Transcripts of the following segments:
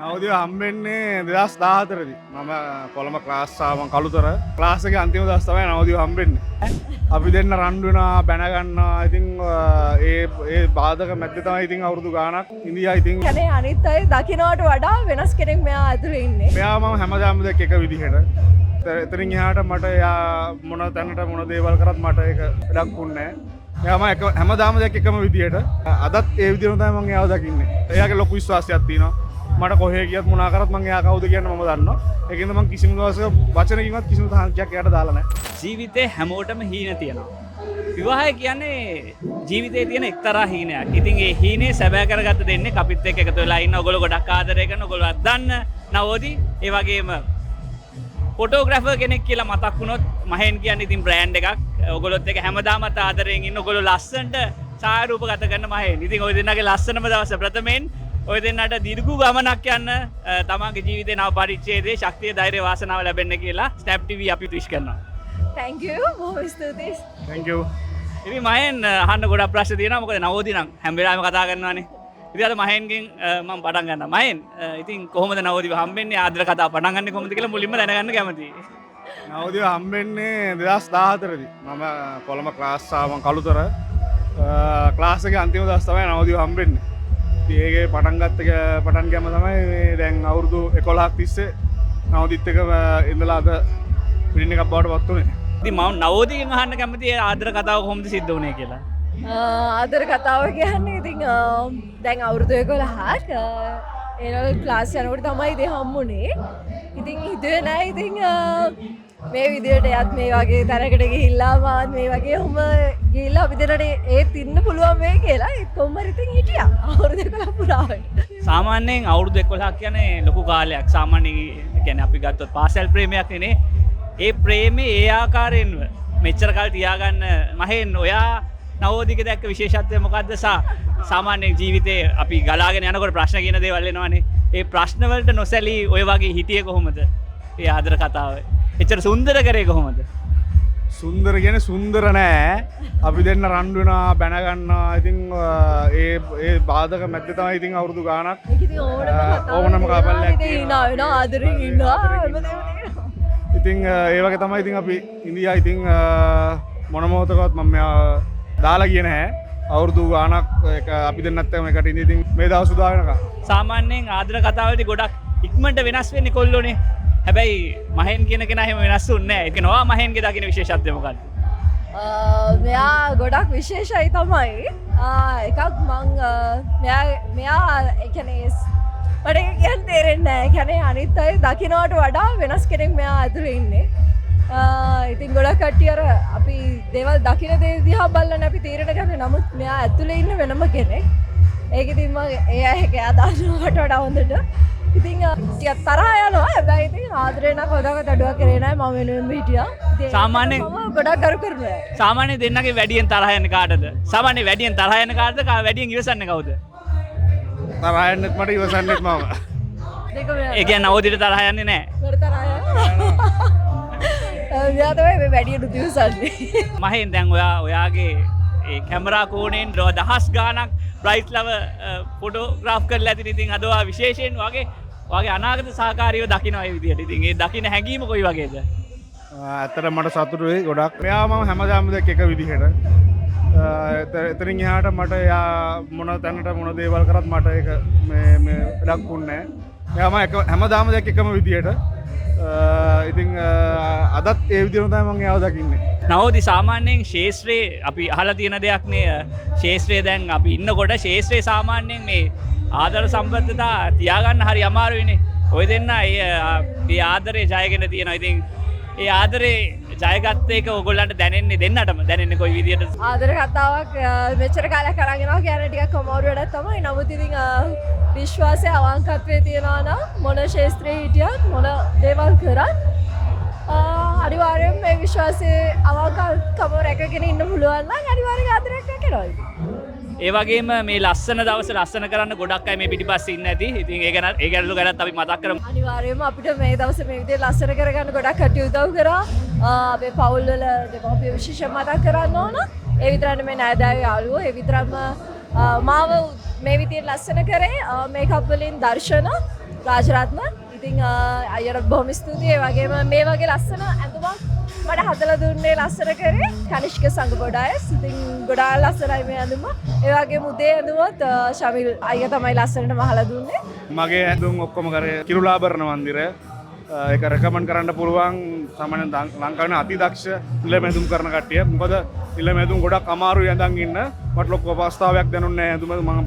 නවදිව හම්බෙන්නේ 2014 දී. මම කොළඹ ක්ලාස් ආවම කළුතර ක්ලාස් එකේ අන්තිම දවස් තමයි නවදිව හම්බෙන්නේ. අපි දෙන්න රණ්ඩු වෙනවා බැන ගන්නවා. ඉතින් ඒ බාධක මැද්දේ තමයි ඉතින් අවුරුදු ගාණක් ඉඳියා. ඉතින් කියන්නේ අනිත් අය දකින්නට වඩා වෙනස් කෙනෙක් මෙයා ඇතුලේ ඉන්නේ. මෙයා මම හැමදාම දැක්ක එක විදිහට. එතනින් එහාට මට යා මොන තැනට මොන දේවල් කරත් මට ඒක වැඩක් වුණේ නැහැ. එයාම හැමදාම දැක්ක එකම විදිහට. අදත් ඒ විදිහම තමයි මම එයාව දකින්නේ. එයාගේ ලොකු විශ්වාසයක් තියෙනවා. මට කොහේ ගියත් මොනා කරත් මම එයා කවුද කියන මම දන්නවා. ඒකින්ද මම කිසිම දවසක වචනකින්වත් කිසිම තහංචයක් එයාට දාලා නැහැ. ජීවිතේ හැමෝටම හීන තියෙනවා. විවාහය කියන්නේ ජීවිතේ තියෙන එක්තරා හීනයක්. ඉතින් ඒ හීනේ සැබෑ කරගත්ත දෙන්නේ අපිත් එක්ක එකතු වෙලා ඉන්න ඔයගොල්ලෝ ගොඩක් ආදරය කරන ඔයගොල්ලෝ අදන්න නවෝදි ඒ වගේම ෆොටෝග්‍රැෆර් කෙනෙක් කියලා මතක් වුණොත් මහෙන් කියන්නේ ඉතින් බ්‍රෑන්ඩ් එකක්. ඔයගොල්ලොත් එක්ක හැමදාමත් ආදරයෙන් ඉන්න ඔයගොල්ලෝ ලස්සනට ඡායාරූප ගත කරන මහෙන්. ඉතින් ඔය දෙන්නගේ ලස්සනම දවස ප්‍රථමයෙන් ඔය දෙන්නට දීර්ඝ ගමනක් යන්න තමන්ගේ ජීවිතේ නව පරිච්ඡේදයේ ශක්තිය ධෛර්ය වාසනාව ලැබෙන්න කියලා ස්නැප් TV අපි විශ් කරනවා. thank you බොහොම ස්තුතියි. thank you. ඉතින් මහෙන් අහන්න ගොඩක් ප්‍රශ්න තියෙනවා. මොකද නවෝදි නම් හැම වෙලාවෙම කතා කරනවානේ. ඉතින් අද මහෙන්ගෙන් මම පටන් ගන්නවා. මහෙන් ඉතින් කොහොමද නවෝදිව හම්බෙන්නේ? ආදර කතාව පටන් ගන්නේ කොහොමද කියලා මුලින්ම දැනගන්න කැමතියි. නවදිව හම්බෙන්නේ 2014 දී. මම කොළඹ ක්ලාස් ආවම කළුතර ක්ලාස් එකේ අන්තිම දවස් තමයි නවදිව හම්බෙන්නේ. ඒගේ පටන් ගැම තමයි මේ දැන් අවුරුදු 11ක් තිස්සේ නවදිත් එක ඉඳලා අද පිටින් එකක් බවට පත් වුණේ. ඉතින් මම නවෝදිගෙන් අහන්න කැමතියි ආදර කතාව කොහොමද සිද්ධ වුනේ කියලා. ආදර කතාව කියන්නේ ඉතින් දැන් අවුරුදු 11ක් ඒනල් ක්ලාස් යනකොට තමයි ඉතින් හම්බුනේ. ඉතින් හිතුවේ නෑ ඉතින් මේ විදියට යත් මේ වගේ තැනකට ගිහිල්ලා මාත් මේ වගේ ඔහම ගිහිල්ලා අපි දෙන්නට ඒත් ඉන්න පුළුවන් වෙයි කියලා කොහොමද ඉතින් හිටියා අවුරුදු 11 පුරාවට. සාමාන්‍යයෙන් අවුරුදු 11ක් කියන්නේ ලොකු කාලයක්. සාමාන්‍යයෙන් කියන්නේ අපි ගත්තොත් පාසල් ප්‍රේමයක් නේ. ඒ ප්‍රේමේ ඒ ආකාරයෙන් මෙච්චර කල් තියාගන්න මහෙන් ඔයා නවෝදිගේ දැක්ක විශේෂත්වය මොකද්ද? සාමාන්‍ය ජීවිතේ අපි ගලාගෙන යනකොට ප්‍රශ්න කියන දේවල් එනවනේ. ඒ ප්‍රශ්න වලට නොසැලී ඔය වගේ හිටියේ කොහොමද? ඒ ආදර කතාව. එච්චර සුන්දර කරේ කොහොමද? සුන්දර කියන්නේ සුන්දර නෑ. අපි දෙන්න රණ්ඩු වෙනවා බැන ගන්නවා. ඉතින් ඒ බාධක මැද්දේ තමයි ඉතින් අවුරුදු ගාණක්. ඒක ඉතින් ඕනම කපල්ලක් ඉන්නවා වෙනවා ආදරෙන් ඉන්නවා හැමදේම තියෙනවා. ඉතින් ඒ වගේ තමයි ඉතින් අපි ඉන්දියා ඉතින් මොන මොහොතකවත් මම මෙයා දාලා ගියේ නැහැ. අවුරුදු ගාණක් අපි දෙන්නත් එකට ඉඳි ඉතින් මේ දවස් උදා වෙනකම්. සාමාන්‍යයෙන් ආදර කතාවලදී ගොඩක් ඉක්මනට වෙනස් වෙන්නේ කොල්ලෝනේ. හැබැයි මහෙන් කියන කෙනා එහෙම වෙනස් වුන්නේ නැහැ. ඒක නවා මහෙන්ගේ දකින්න විශේෂත්වය මොකක්ද? මෙයා ගොඩක් විශේෂයි තමයි. එකක් මං මෙයා ඒ කියන්නේ මට ඒක කියන්න තේරෙන්නේ නැහැ. ඒ කියන්නේ අනිත් අය දකින්නට වඩා වෙනස් කෙනෙක් මෙයා ඇතුලේ ඉන්නේ. ඉතින් ගොඩක් කට්ටිය අර අපි දේවල් දකින්න දේ දිහා බලන්න අපි තීරණ ගන්න. නමුත් මෙයා ඇතුලේ ඉන්න වෙනම කෙනෙක්. ඒක ඉතින් මම එයා දාන්නට වඩා හොඳට ඉතින් ටිකක් තරහ යනවා. හැබැයි ඉතින් ආදරේ නම් කවදාවත් අඩුවක් කරේ නැහැ. මම වෙනුවෙන් හිටියා. සාමාන්‍යයෙන් ගොඩක් කරු කරනවා. සාමාන්‍යයෙන් දෙන්නගේ වැඩියෙන් තරහ යන්නේ කාටද? සාමාන්‍යයෙන් වැඩියෙන් තරහ යන කාටද? වැඩියෙන් ඉවසන්නේ කවුද? තරහ යන්නෙත් මට ඉවසන්නෙත් මම. ඒ කියන්නේ නවෝදිට තරහ යන්නේ නැහැ. මට තරහ යනවා. එයා තමයි මේ වැඩියෙන් උදිවසන්නේ. මහෙන් දැන් ඔයාගේ ඒ කැමරා කෝණයෙන් දහස් ගාණක් බ්‍රයිට් ලව ෆොටෝග්‍රාෆ් කරලා ඇතින් ඉතින් අද ඔයා විශේෂයෙන් වගේ අනාගත සහකාරියෝ දකින්න ඒ විදිහට. ඉතින් ඒ දකින්න හැඟීම කොයි වගේද? ඇත්තට මට සතුටු වෙයි ගොඩක්. මෙයා මම හැමදාම දැක්ක එක විදිහට. එතනින් එහාට මට යා මොන තැනට මොන දේවල් කරත් මට ඒක මේ වැඩක් වුණේ නැහැ. එයාම හැමදාම දැක්ක එකම විදිහට. ඉතින් අදත් ඒ විදිහම තමයි මම එයාව දකින්නේ. නවෝදි සාමාන්‍යයෙන් ශේෂ්ත්‍රයේ අපි අහලා තියෙන දෙයක් නේ. ශේෂ්ත්‍රයේ දැන් අපි ඉන්නකොට ශේෂ්ත්‍රයේ සාමාන්‍යයෙන් මේ ආදර සම්බන්ධතා තියාගන්න හරි අමාරුයිනේ. ඔය දෙන්න ඒ ආදරේ ජයගෙන තියෙනවා. ඉතින් ඒ ආදරේ ජයගත්ත එක ඔයගොල්ලන්ට දැනෙන්නේ දෙන්නටම දැනෙන්නේ කොයි විදිහටද? ආදර කතාවක් මෙච්චර කාලයක් අරන් යනවා කියන්නේ ටිකක් අමාරු වැඩක් තමයි. නමුත් ඉතින් විශ්වාසය අවංකත්වයේ තියනවා නම් මොන ශාස්ත්‍රයේ හිටියත් මොන දේවල් කරත් අනිවාර්යයෙන් මේ විශ්වාසයේ අවංකකම රැකගෙන ඉන්න පුළුවන් නම් අනිවාර්යෙන් ආදරයක් රැකෙනවා. ඒ වගේම මේ ලස්සන දවස ලස්සන කරන්න ගොඩක් අය මේ පිටිපස්සේ ඉන්නේ නැති. ඉතින් ඒ ගැනලු ගැනත් අපි මතක් කරමු. අනිවාර්යයෙන්ම අපිට මේ දවසේ මේ විදිහට ලස්සන කරගන්න ගොඩක් කටයුතු උදව් කරා. අපේ පවුල් වල දෙමාපිය විශේෂයෙන් මතක් කරන්න ඕන. ඒ විතරක් නෙමෙයි නෑදෑයෝ යාළුවෝ ඒ විතරක්ම මාව මේ විදියට ලස්සන කරේ මේකප් වලින් දර්ශන රාජරත්න. ඉතින් අයියට බොහොම ස්තුතියි. ඒ වගේම මේ වගේ ලස්සන ඇඳුමක් මට හදලා දුන්නේ ලස්සන කරේ කනිෂ්ක සංගපොඩායස්. ඉතින් ගොඩාක් ලස්සනයි මේ ඇඳුම. ඒ වගේම උදේ ඇඳුමත් ශමිල් අයියා තමයි ලස්සනට මහලා දුන්නේ. මගේ ඇඳුම් ඔක්කොම කරේ කිරුලාභරණ මන්දිරය. ඒක රෙකමන්ඩ් කරන්න පුළුවන් සාමාන්‍යයෙන් ලංකාවේ අති දක්ෂ නිලම ඇඳුම් කරන කට්ටිය. මොකද නිලම ඇඳුම් ගොඩක් අමාරුයි ඇඳන් ඉන්න. මට ලොකු අවස්ථාවක් දැනුන්නේ නැහැ ඇඳුම මම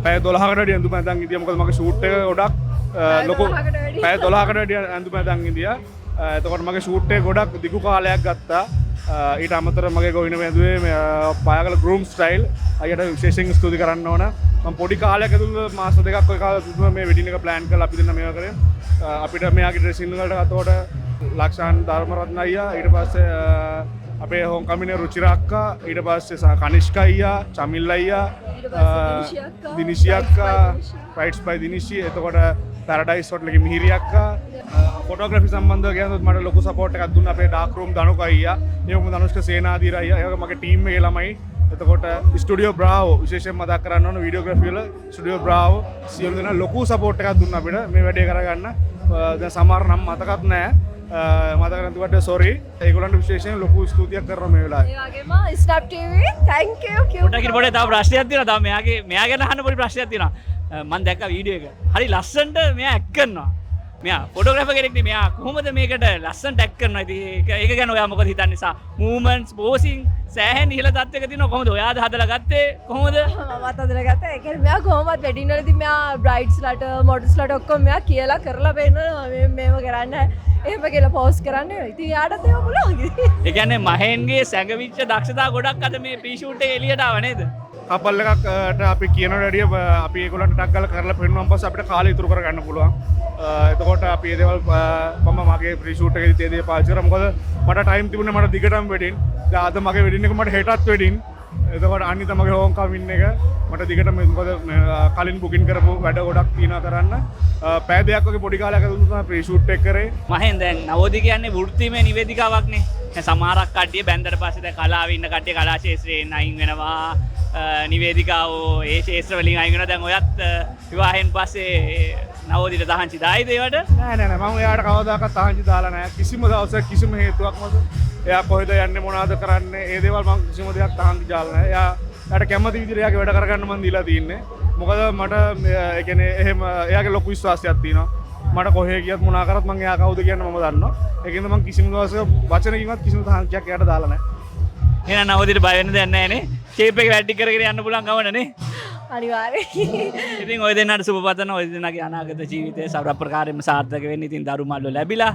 පැය 12කට වැඩි ඇඳුම් ඇඳන් ඉඳියා. මොකද මගේ ෂූට් එක ගොඩක් ලොකු පැය 12කට වැඩි ඇඳුම් ඇඳන් ඉඳියා. එතකොට මගේ ෂූට් එක ගොඩක් දිගු කාලයක් ගත්තා. ඊට අමතරව මගේ ගොවින ඇඳුවේ පායකල ගෲම් ස්ටයිල් අයියට විශේෂයෙන් ස්තුති කරන්න ඕන. මම පොඩි කාලයක් ඇතුළත මාස දෙකක් ඔය කාලේ තුන මේ වෙඩින් එක ප්ලෑන් කරලා අපි දෙන්න මේවා කරේ. අපිට මෙයාගේ ඩ්‍රෙසින් වලට අතෝට ලක්ෂාන් ධර්මරත්න අයියා, ඊට පස්සේ අපේ හෝම් කමිනේ රුචිරා අක්කා, ඊට පස්සේ කනිෂ්ක අයියා, චමිල් අයියා, දිනිෂි අක්කා, රයිට්ස් බයි දිනිෂි, එතකොට පැරඩයිස් හොටලගේ මිහිරි අක්කා. ෆොටෝග්‍රැෆි සම්බන්ධව කියනොත් මට ලොකු සපෝට් එකක් දුන්නා අපේ ඩාර්ක් රූම් දනුක අයියා, ඒ වගේම ධනුෂ්ක සේනාධීර අයියා, ඒ වගේ මගේ ටීම් එකේ ළමයි. එතකොට ස්ටුඩියෝ බ්‍රාවෝ විශේෂයෙන් මතක් කරන්න ඕන වීඩියෝග්‍රැෆි වල ස්ටුඩියෝ බ්‍රාවෝ සියලු දෙනා ලොකු සපෝට් එකක් දුන්නා අපිට මේ වැඩේ කරගන්න. දැන් සමහර නම් මතකත් නැහැ. මතක නැතුවට සෝරි. ඒගොල්ලන්ට විශේෂයෙන් ලොකු ස්තුතියක් කරනවා මේ වෙලාවේ. ඒ වගේම ස්නැප් TV thank you පොඩ්ඩක් පොඩේ තව ප්‍රශ්නයක් තියෙනවා. තව මෙයා ගැන අහන්න පොඩි ප්‍රශ්නයක් තියෙනවා. මම දැක්කා වීඩියෝ එක. හරි ලස්සනට මෙයා ඇක්ට් කරනවා. මෙයා ෆොටෝග්‍රැෆර් කෙනෙක් නේ. මෙයා කොහොමද මේකට ලස්සනට ඇක්ට් කරනවා? ඉතින් ඒක ගැන ඔයා මොකද හිතන්නේ? මූවමන්ට්ස්, පෝසිං සෑහෙන ඉහළ තත්ත්වයක තියෙනවා. කොහොමද ඔයාද හදලා ගත්තේ? කොහොමද? මමත් හදලා ගත්තා. ඒ කියන්නේ මෙයා කොහොමද වෙඩින් වලදී මෙයා බ්‍රයිඩ්ස්ලාට මොඩල්ස්ලාට ඔක්කොම මෙයා කියලා කරලා පෙන්නනවා මේව කරන්න. එහෙම කියලා පෝස්ට් කරන්න. ඉතින් යාටත් ඒක පුළුවන්. ඒ කියන්නේ මහෙන්ගේ සැඟවිච්ච දක්ෂතා ගොඩක් අද මේ ප්‍රී ෂූට් එකේ එළියට ආව නේද? කපල් එකකට අපි කියන වැඩිය අපි ඒගොල්ලන්ට ටක් ගාලා කරලා පෙන්නුවාන් පස්සේ අපිට කාලය ඉතුරු කරගන්න පුළුවන්. එතකොට අපි ඒ දේවල් මම මගේ ප්‍රී ෂූට් එකේදී ඒ දේ පාවිච්චි කරා. මොකද මට ටයිම් තිබුණේ මට දිගටම වෙඩින්. දැන් අද මගේ වෙඩින් එක මට හෙටත් වෙඩින්. එතකොට අනිත් මගේ හෝම් කමින් එක මට දිගටම මොකද කලින් බුකින් කරපු වැඩ ගොඩක් තියෙනවා කරන්න. පැය දෙකක් වගේ පොඩි කාලයක් ඇතුළත තමයි ප්‍රී ෂූට් එක කරේ. මහෙන් දැන් නවෝදි කියන්නේ වෘත්තීමය නිවේදිකාවක්නේ. දැන් සමහරක් කට්ටිය බැන්දට පස්සේ දැන් කලාවේ ඉන්න කට්ටිය කලා ශාස්ත්‍රයෙන් අයින් වෙනවා. නිවේදිකාවෝ ඒ ශේත්‍ර වලින් අයින් වෙනවා. දැන් ඔයත් විවාහයෙන් පස්සේ නවෝදිට තහංචි දායිද ඒවට? නෑ මම එයාට කවදාකවත් තහංචි දාලා නෑ. කිසිම දවසක කිසිම හේතුවක් මත එයා කොහෙද යන්නේ මොනවද කරන්නේ ඒ දේවල් මම කිසිම දෙයක් තහංචි දාලා නෑ. එයාට කැමති විදිහට එයාගේ වැඩ කරගන්න මම දීලා තින්නේ. මොකද මට ඒ කියන්නේ එහෙම එයාගේ ලොකු විශ්වාසයක් තියෙනවා. මට කොහේ ගියත් මොනවා කරත් මම එයා කවුද කියන්නේ මම දන්නවා. ඒකින්ද මම කිසිම දවසක වචනකින්වත් කිසිම තහංචියක් එයාට දාලා නෑ. එහෙනම් නවෝදිට බය වෙන්න දෙයක් නැහැ නේ. ෂේප් එක වැඩි කරගෙන යන්න පුළුවන් ගමන නේ. අනිවාර්යයෙන්. ඉතින් ඔය දෙන්නාට සුබ පතන ඔය දෙන්නාගේ අනාගත ජීවිතය සර්ව ප්‍රකාරයෙන්ම සාර්ථක වෙන්න. ඉතින් දරු මල්ලෝ ලැබිලා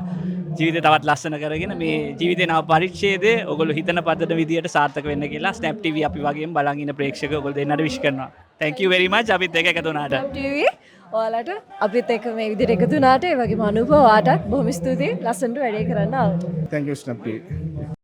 ජීවිතේ තවත් ලස්සන කරගෙන මේ ජීවිතේ නව පරිච්ඡේදයේ ඔයගොල්ලෝ හිතන පදන විදියට සාර්ථක වෙන්න කියලා ස්නැප් TV අපි වගේම බලන් ඉන්න ප්‍රේක්ෂකයෝ ඔයගොල්ලෝ දෙන්නාට විශ් කරනවා. thank you very much අපිත් එක්ක එකතු වුණාට. ස්නැප් TV ඔයාලට අපිත් එක්ක මේ විදිහට එකතු වුණාට ඒ වගේම අනුප ඔයාටත් බොහොම ස්තුතියි ලස්සනට වැඩේ කරන්න ආවට. thank you Snap TV.